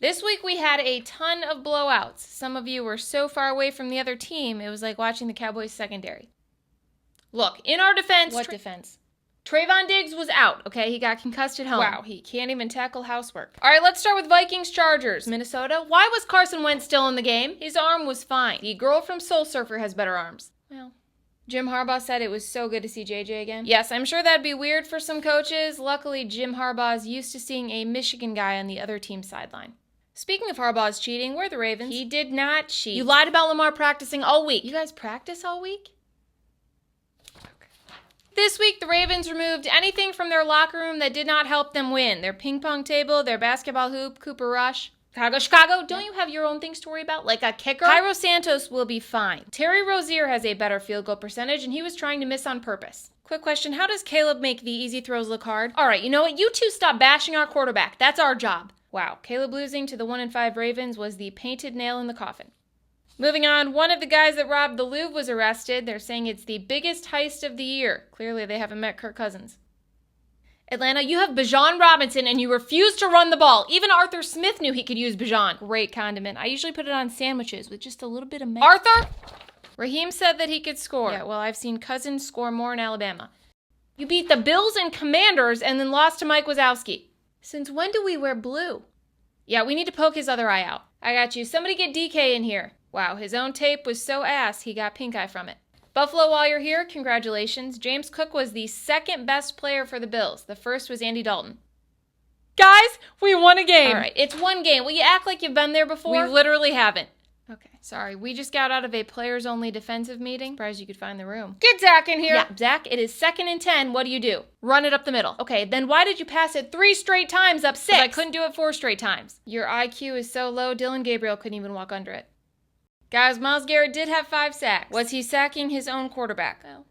This week we had a ton of blowouts. Some of you were so far away from the other team, it was like watching the Cowboys secondary. Look, in our defense... What defense? Trayvon Diggs was out, okay? He got concussed at home. Wow, he can't even tackle housework. All right, let's start with Vikings-Chargers. Minnesota, why was Carson Wentz still in the game? His arm was fine. The girl from Soul Surfer has better arms. Well, Jim Harbaugh said it was so good to see JJ again. Yes, I'm sure that'd be weird for some coaches. Luckily, Jim Harbaugh is used to seeing a Michigan guy on the other team's sideline. Speaking of Harbaugh's cheating, where are the Ravens? He did not cheat. You lied about Lamar practicing all week. You guys practice all week? This week, the Ravens removed anything from their locker room that did not help them win. Their ping pong table, their basketball hoop, Cooper Rush. Chicago, don't you have your own things to worry about? Like a kicker? Cairo Santos will be fine. Terry Rozier has a better field goal percentage, and he was trying to miss on purpose. Quick question, how does Caleb make the easy throws look hard? All right, you know what? You two stop bashing our quarterback. That's our job. Wow, Caleb losing to the 1-5 Ravens was the painted nail in the coffin. Moving on, one of the guys that robbed the Louvre was arrested. They're saying it's the biggest heist of the year. Clearly, they haven't met Kirk Cousins. Atlanta, you have Bijan Robinson, and you refuse to run the ball. Even Arthur Smith knew he could use Bijan. Great condiment. I usually put it on sandwiches with just a little bit of mayo. Arthur! Raheem said that he could score. Yeah, well, I've seen Cousins score more in Alabama. You beat the Bills and Commanders and then lost to Mike Wazowski. Since when do we wear blue? Yeah, we need to poke his other eye out. I got you. Somebody get DK in here. Wow, his own tape was so ass, he got pink eye from it. Buffalo, while you're here, congratulations. James Cook was the second best player for the Bills. The first was Andy Dalton. Guys, we won a game. All right, it's one game. Will you act like you've been there before? We literally haven't. Okay, sorry. We just got out of a players-only defensive meeting. Surprised you could find the room. Get Zach in here. Yeah, Zach, it is 2nd and 10. What do? Run it up the middle. Okay, then why did you pass it 3 straight times up 6? I couldn't do it 4 straight times. Your IQ is so low, Dylan Gabriel couldn't even walk under it. Guys, Myles Garrett did have 5 sacks. Was he sacking his own quarterback? Well,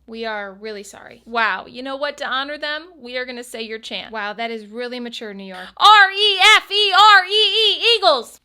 we are really sorry. Wow, you know what? To honor them, we are going to say your chant. Wow, that is really mature, New York. R-E-F-E-R-E-E, Eagles!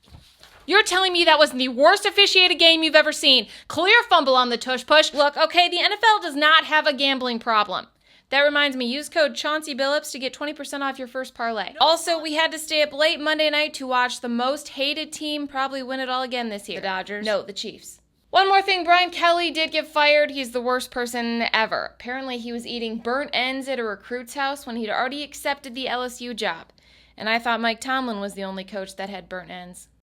You're telling me that wasn't the worst officiated game you've ever seen. Clear fumble on the tush push. Look, okay, the NFL does not have a gambling problem. That reminds me, use code Chauncey Billups to get 20% off your first parlay. Also, we had to stay up late Monday night to watch the most hated team probably win it all again this year. The Dodgers? No, the Chiefs. One more thing, Brian Kelly did get fired. He's the worst person ever. Apparently, he was eating burnt ends at a recruit's house when he'd already accepted the LSU job. And I thought Mike Tomlin was the only coach that had burnt ends.